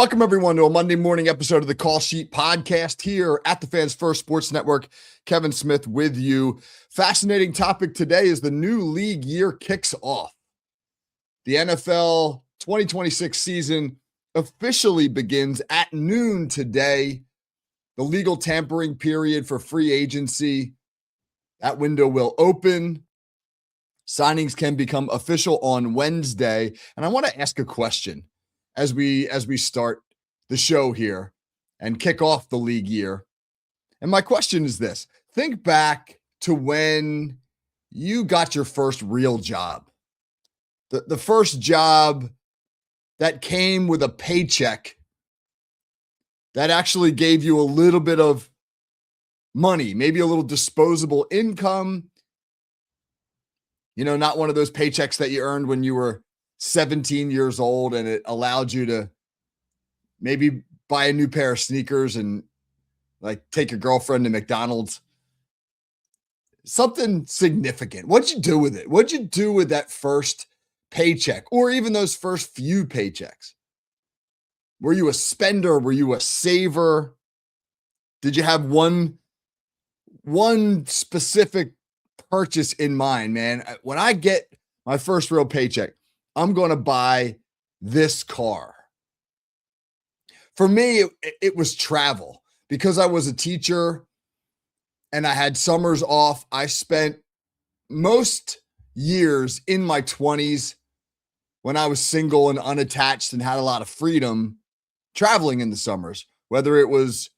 Welcome, everyone, to a Monday morning episode of the Call Sheet Podcast here at the Fans First Sports Network. Kevin Smith with you. Fascinating topic today as the new league year kicks off. The NFL 2026 season officially begins at noon today. The legal tampering period for free agency, that window will open. Signings can become official on Wednesday. And I want to ask a question as we start the show here and kick off the league year. And my question is this: think back to when you got your first real job. The first job that came with a paycheck that actually gave you a little bit of money, maybe a little disposable income. You know, not one of those paychecks that you earned when you were 17 years old and it allowed you to maybe buy a new pair of sneakers and like take your girlfriend to McDonald's. Something significant. What'd you do with it? What'd you do with that first paycheck or even those first few paychecks? Were you a spender? Were you a saver? Did you have one specific purchase in mind, man? When I get my first real paycheck, I'm going to buy this car. For me, it was travel. Because I was a teacher and I had summers off, I spent most years in my 20s when I was single and unattached and had a lot of freedom traveling in the summers, whether it was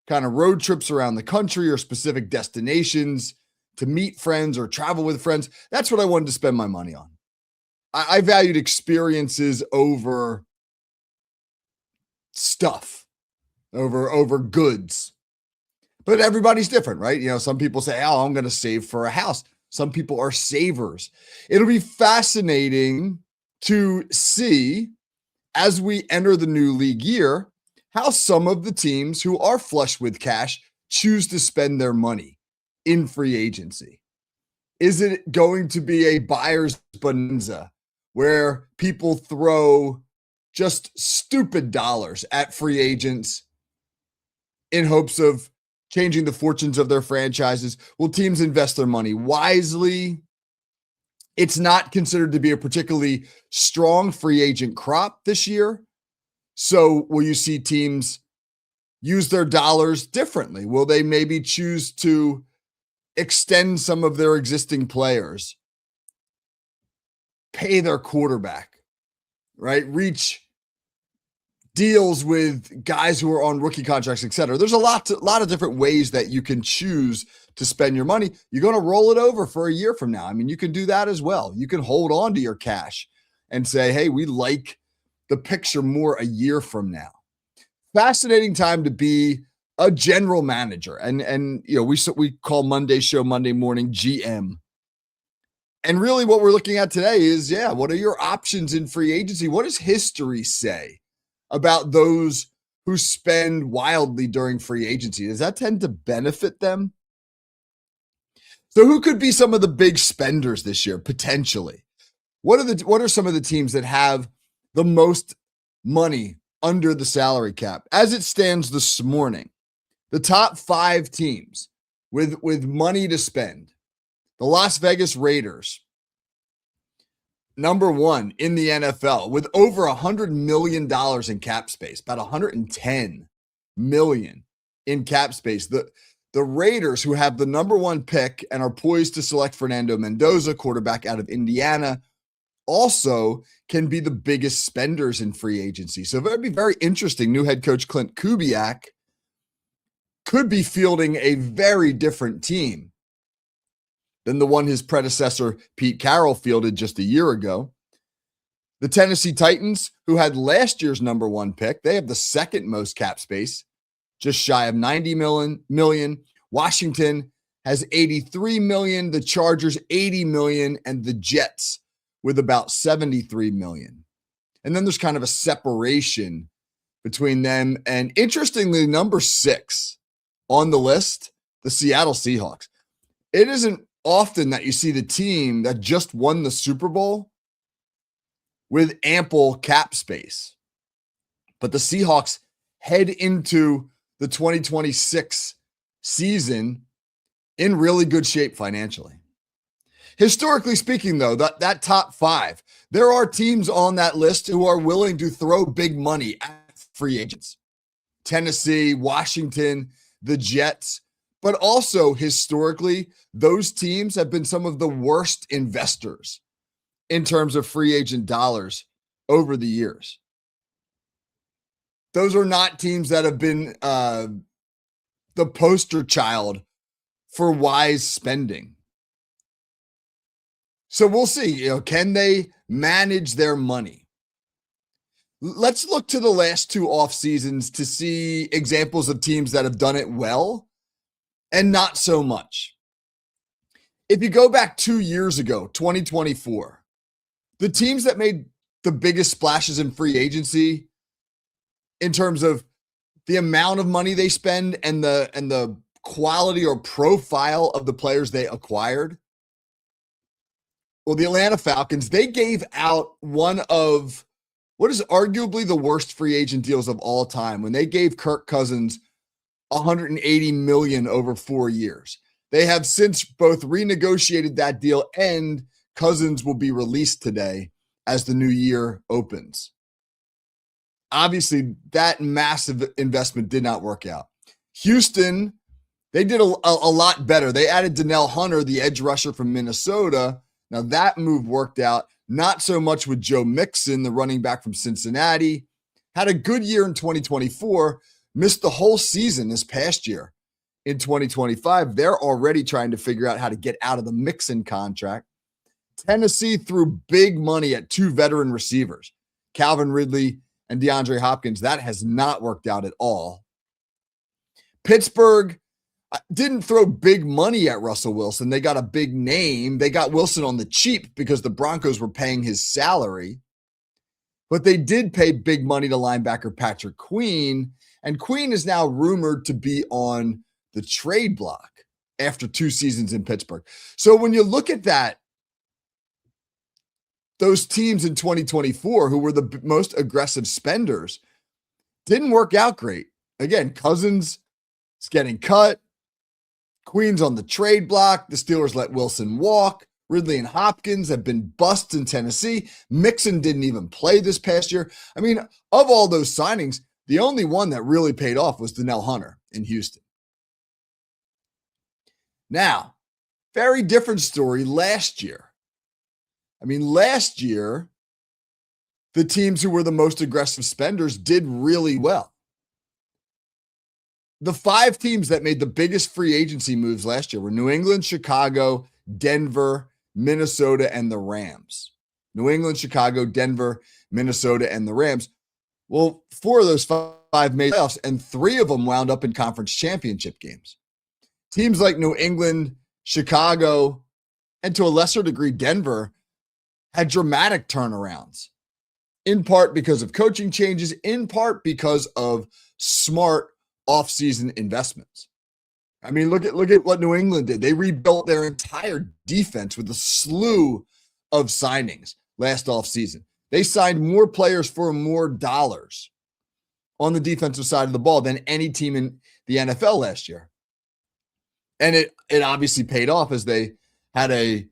kind of road trips around the country or specific destinations to meet friends or travel with friends. That's what I wanted to spend my money on. I valued experiences over stuff, over goods. But everybody's different, right? You know, some people say, oh, I'm going to save for a house. Some people are savers. It'll be fascinating to see as we enter the new league year how some of the teams who are flush with cash choose to spend their money in free agency. Is it going to be a buyer's bonanza where people throw just stupid dollars at free agents in hopes of changing the fortunes of their franchises? Will teams invest their money wisely? It's not considered to be a particularly strong free agent crop this year. So will you see teams use their dollars differently? Will they maybe choose to extend some of their existing players, pay their quarterback, right? Reach deals with guys who are on rookie contracts, et cetera. There's a lot of different ways that you can choose to spend your money. You're going to roll it over for a year from now. I mean, you can do that as well. You can hold on to your cash and say, hey, we like the picture more a year from now. Fascinating time to be a general manager. And you know, we call Monday's show Monday Morning GM. And really what we're looking at today is, what are your options in free agency? What does history say about those who spend wildly during free agency? Does that tend to benefit them? So who could be some of the big spenders this year, potentially? What are some of the teams that have the most money under the salary cap? As it stands this morning, the top 5 teams with money to spend: the Las Vegas Raiders, number 1 in the NFL with over $100 million in cap space, about $110 million in cap space. The Raiders, who have the number 1 pick and are poised to select Fernando Mendoza, quarterback out of Indiana, also can be the biggest spenders in free agency. So it'd be very interesting. New head coach Clint Kubiak could be fielding a very different team than the one his predecessor, Pete Carroll, fielded just a year ago. The Tennessee Titans, who had last year's number 1 pick, they have the second most cap space, just shy of $90 million. Washington has $83 million, the Chargers $80 million, and the Jets with about $73 million. And then there's kind of a separation between them. And interestingly, number 6 on the list, the Seattle Seahawks. It isn't often that you see the team that just won the Super Bowl with ample cap space. But the Seahawks head into the 2026 season in really good shape financially. Historically speaking, though, that top five, there are teams on that list who are willing to throw big money at free agents. Tennessee, Washington, the Jets, but also historically, those teams have been some of the worst investors in terms of free agent dollars over the years. Those are not teams that have been the poster child for wise spending. So we'll see, can they manage their money? Let's look to the last two off seasons to see examples of teams that have done it well and not so much. If you go back 2 years ago, 2024, the teams that made the biggest splashes in free agency in terms of the amount of money they spend and the quality or profile of the players they acquired. Well, the Atlanta Falcons, they gave out one of what is arguably the worst free agent deals of all time when they gave Kirk Cousins $180 million over 4 years. They have since both renegotiated that deal and Cousins will be released today as the new year opens. Obviously, that massive investment did not work out. Houston, they did a lot better. They added Danielle Hunter, the edge rusher from Minnesota. Now, that move worked out. Not so much with Joe Mixon, the running back from Cincinnati. Had a good year in 2024, missed the whole season this past year. In 2025, they're already trying to figure out how to get out of the Mixon contract. Tennessee threw big money at two veteran receivers, Calvin Ridley and DeAndre Hopkins. That has not worked out at all. Pittsburgh didn't throw big money at Russell Wilson. They got a big name. They got Wilson on the cheap because the Broncos were paying his salary. But they did pay big money to linebacker Patrick Queen. And Queen is now rumored to be on the trade block after 2 seasons in Pittsburgh. So when you look at that, those teams in 2024 who were the most aggressive spenders didn't work out great. Again, Cousins is getting cut. Queen's on the trade block. The Steelers let Wilson walk. Ridley and Hopkins have been busts in Tennessee. Mixon didn't even play this past year. I mean, of all those signings, the only one that really paid off was Danielle Hunter in Houston. Now, very different story last year. I mean, last year, the teams who were the most aggressive spenders did really well. The 5 teams that made the biggest free agency moves last year were New England, Chicago, Denver, Minnesota, and the Rams. New England, Chicago, Denver, Minnesota, and the Rams. Well, 4 of those 5 made playoffs, and 3 of them wound up in conference championship games. Teams like New England, Chicago, and to a lesser degree, Denver, had dramatic turnarounds, in part because of coaching changes, in part because of smart offseason investments. I mean, look at what New England did. They rebuilt their entire defense with a slew of signings last offseason. They signed more players for more dollars on the defensive side of the ball than any team in the NFL last year. And it obviously paid off as they had a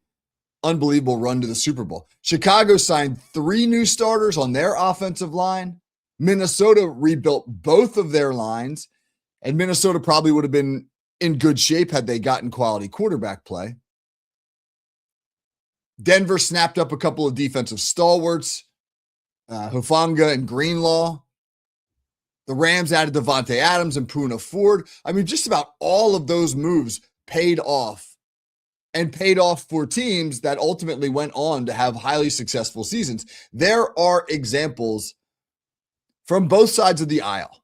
unbelievable run to the Super Bowl. Chicago signed 3 new starters on their offensive line. Minnesota rebuilt both of their lines, and Minnesota probably would have been in good shape had they gotten quality quarterback play. Denver snapped up a couple of defensive stalwarts, Hufanga and Greenlaw. The Rams added Devontae Adams and Poona Ford. I mean, just about all of those moves paid off, and paid off for teams that ultimately went on to have highly successful seasons. There are examples from both sides of the aisle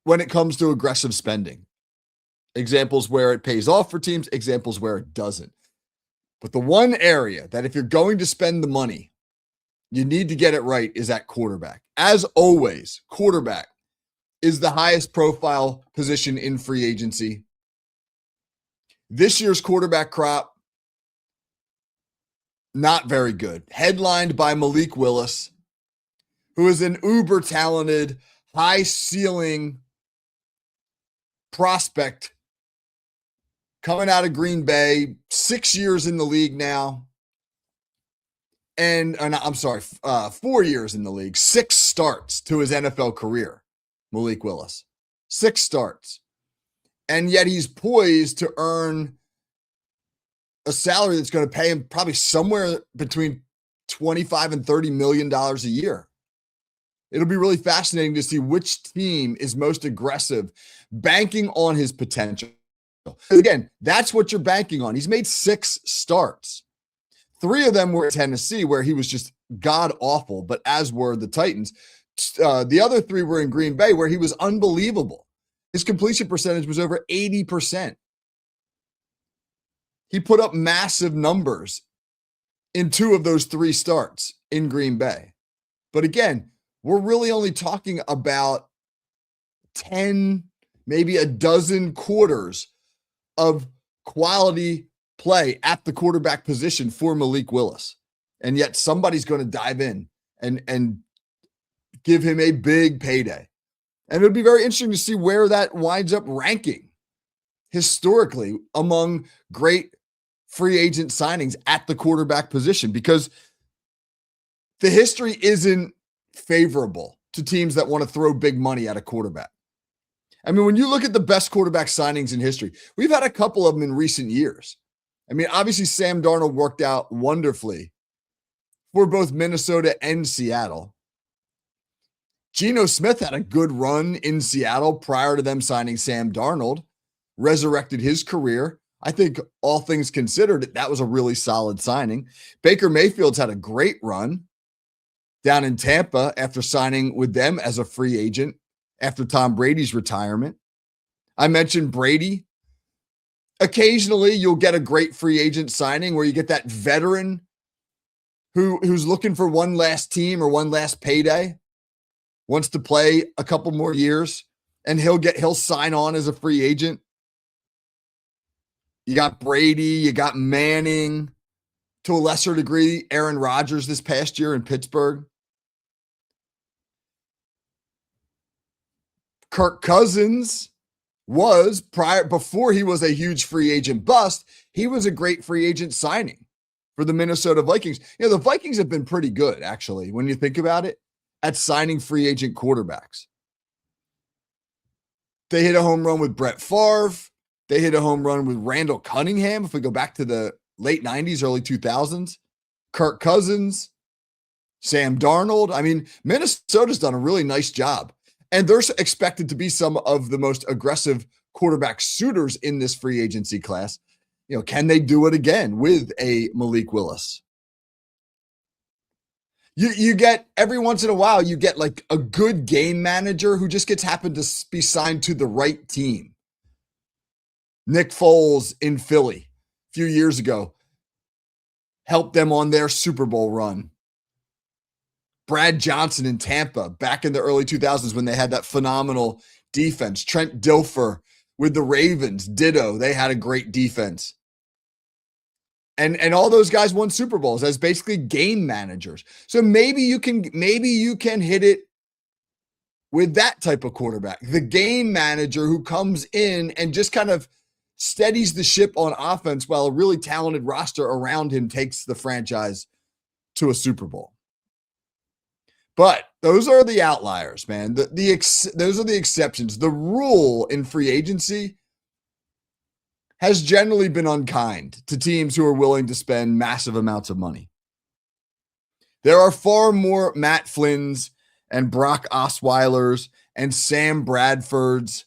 when it comes to aggressive spending. Examples where it pays off for teams, examples where it doesn't. But the one area that if you're going to spend the money, you need to get it right is at quarterback. As always, quarterback is the highest profile position in free agency. This year's quarterback crop, not very good. Headlined by Malik Willis, who is an uber talented, high ceiling prospect coming out of Green Bay, 6 years in the league now. And I'm sorry, 4 years in the league, 6 starts to his NFL career, Malik Willis. 6 starts. And yet he's poised to earn a salary that's going to pay him probably somewhere between $25 and $30 million a year. It'll be really fascinating to see which team is most aggressive, banking on his potential. Again, that's what you're banking on. He's made 6 starts. 3 of them were at Tennessee, where he was just god awful, but as were the Titans. The other 3 were in Green Bay, where he was unbelievable. His completion percentage was over 80%. He put up massive numbers in 2 of those 3 starts in Green Bay. But again, we're really only talking about 10, maybe a dozen quarters of quality play at the quarterback position for Malik Willis. And yet somebody's going to dive in and give him a big payday. And it'll be very interesting to see where that winds up ranking historically among great free agent signings at the quarterback position, because the history isn't favorable to teams that want to throw big money at a quarterback. I mean, when you look at the best quarterback signings in history, we've had a couple of them in recent years. I mean, obviously Sam Darnold worked out wonderfully for both Minnesota and Seattle. Geno Smith had a good run in Seattle prior to them signing Sam Darnold, resurrected his career. I think all things considered, that was a really solid signing. Baker Mayfield's had a great run down in Tampa after signing with them as a free agent after Tom Brady's retirement. I mentioned Brady. Occasionally, you'll get a great free agent signing where you get that veteran who's looking for one last team or one last payday, wants to play a couple more years, and he'll sign on as a free agent. You got Brady, you got Manning, to a lesser degree, Aaron Rodgers this past year in Pittsburgh. Kirk Cousins was before he was a huge free agent bust, he was a great free agent signing for the Minnesota Vikings. You know, the Vikings have been pretty good, actually, when you think about it, at signing free agent quarterbacks. They hit a home run with Brett Favre. They hit a home run with Randall Cunningham, if we go back to the late 90s, early 2000s. Kirk Cousins, Sam Darnold. I mean, Minnesota's done a really nice job. And they're expected to be some of the most aggressive quarterback suitors in this free agency class. You know, can they do it again with a Malik Willis? You get, every once in a while, you get like a good game manager who just happened to be signed to the right team. Nick Foles in Philly a few years ago helped them on their Super Bowl run. Brad Johnson in Tampa back in the early 2000s when they had that phenomenal defense. Trent Dilfer with the Ravens, ditto. They had a great defense. And all those guys won Super Bowls as basically game managers. So maybe you can hit it with that type of quarterback. The game manager who comes in and just kind of steadies the ship on offense while a really talented roster around him takes the franchise to a Super Bowl. But those are the outliers, man. Those are the exceptions. The rule in free agency has generally been unkind to teams who are willing to spend massive amounts of money. There are far more Matt Flynn's and Brock Osweilers and Sam Bradfords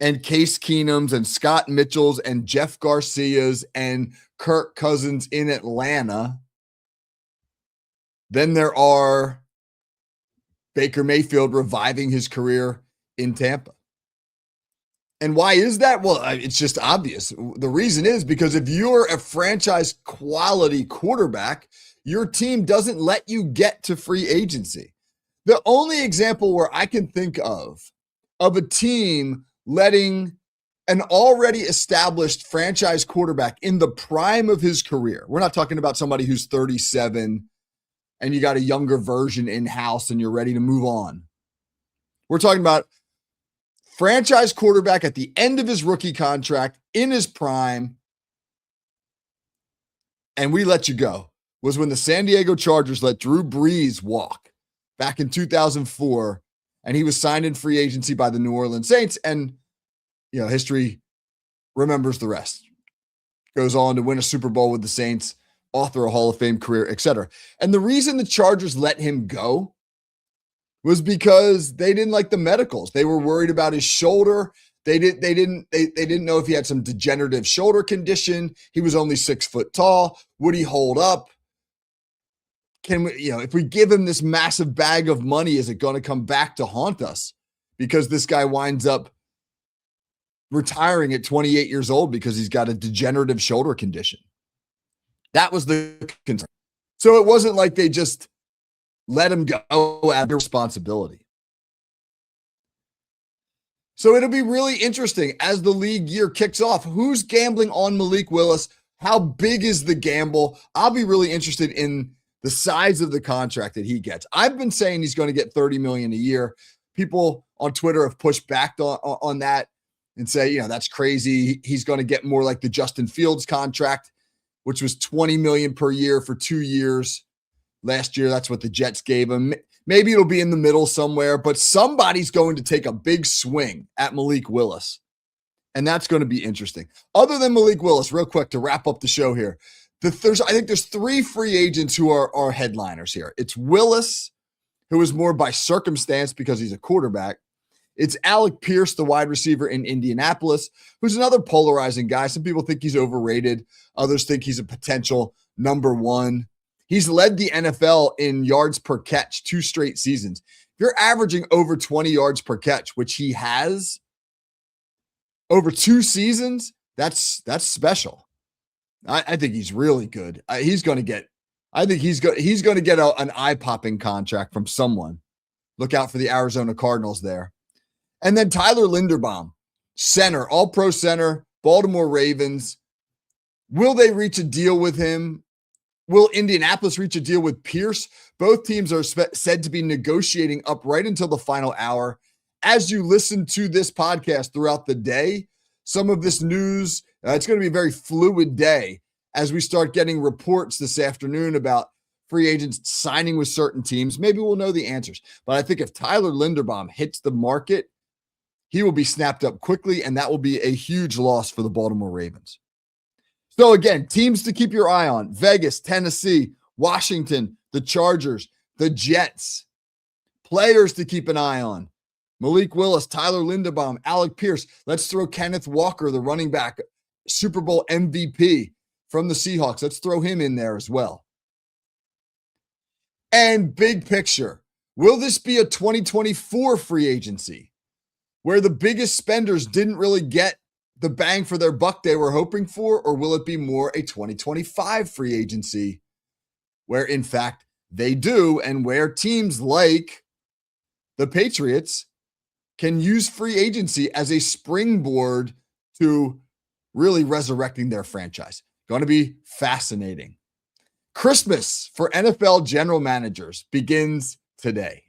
and Case Keenums and Scott Mitchells and Jeff Garcias and Kirk Cousins in Atlanta than there are Baker Mayfield reviving his career in Tampa. And why is that? Well, it's just obvious. The reason is because if you're a franchise quality quarterback, your team doesn't let you get to free agency. The only example where I can think of a team letting an already established franchise quarterback in the prime of his career, we're not talking about somebody who's 37 and you got a younger version in-house and you're ready to move on. We're talking about franchise quarterback at the end of his rookie contract, in his prime, and we let you go, was when the San Diego Chargers let Drew Brees walk back in 2004, and he was signed in free agency by the New Orleans Saints, and history remembers the rest. Goes on to win a Super Bowl with the Saints, author a Hall of Fame career, etc. And the reason the Chargers let him go was because they didn't like the medicals. They were worried about his shoulder. They didn't know if he had some degenerative shoulder condition. He was only 6 foot tall. Would he hold up? Can we, if we give him this massive bag of money, is it going to come back to haunt us? Because this guy winds up retiring at 28 years old because he's got a degenerative shoulder condition. That was the concern. So it wasn't like they just let him go at their responsibility. So it'll be really interesting as the league year kicks off. Who's gambling on Malik Willis? How big is the gamble? I'll be really interested in the size of the contract that he gets. I've been saying he's going to get $30 million a year. People on Twitter have pushed back on that and say, that's crazy. He's going to get more like the Justin Fields contract, which was $20 million per year for 2 years. Last year, that's what the Jets gave him. Maybe it'll be in the middle somewhere, but somebody's going to take a big swing at Malik Willis. And that's going to be interesting. Other than Malik Willis, real quick to wrap up the show here, I think there's 3 free agents who are headliners here. It's Willis, who is more by circumstance because he's a quarterback. It's Alec Pierce, the wide receiver in Indianapolis, who's another polarizing guy. Some people think he's overrated. Others think he's a potential number 1. He's led the NFL in yards per catch 2 straight seasons. If you're averaging over 20 yards per catch, which he has over 2 seasons, that's special. I think he's really good. He's going to get an eye-popping contract from someone. Look out for the Arizona Cardinals there. And then Tyler Linderbaum, center, all-pro center, Baltimore Ravens. Will they reach a deal with him? Will Indianapolis reach a deal with Pierce? Both teams are said to be negotiating up right until the final hour. As you listen to this podcast throughout the day, some of this news, it's going to be a very fluid day as we start getting reports this afternoon about free agents signing with certain teams. Maybe we'll know the answers. But I think if Tyler Linderbaum hits the market, he will be snapped up quickly, and that will be a huge loss for the Baltimore Ravens. So again, teams to keep your eye on: Vegas, Tennessee, Washington, the Chargers, the Jets. Players to keep an eye on: Malik Willis, Tyler Linderbaum, Alec Pierce. Let's throw Kenneth Walker, the running back, Super Bowl MVP from the Seahawks. Let's throw him in there as well. And big picture, will this be a 2024 free agency where the biggest spenders didn't really get the bang for their buck they were hoping for, or will it be more a 2025 free agency where, in fact, they do, and where teams like the Patriots can use free agency as a springboard to really resurrecting their franchise? Going to be fascinating. Christmas for NFL general managers begins today.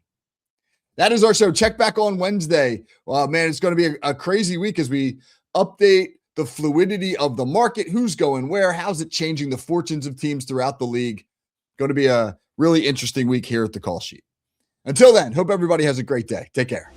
That is our show. Check back on Wednesday. Well, man, it's going to be a crazy week as we update the fluidity of the market, who's going where, how's it changing the fortunes of teams throughout the league. Going to be a really interesting week here at the Call Sheet. Until then, hope everybody has a great day. Take care.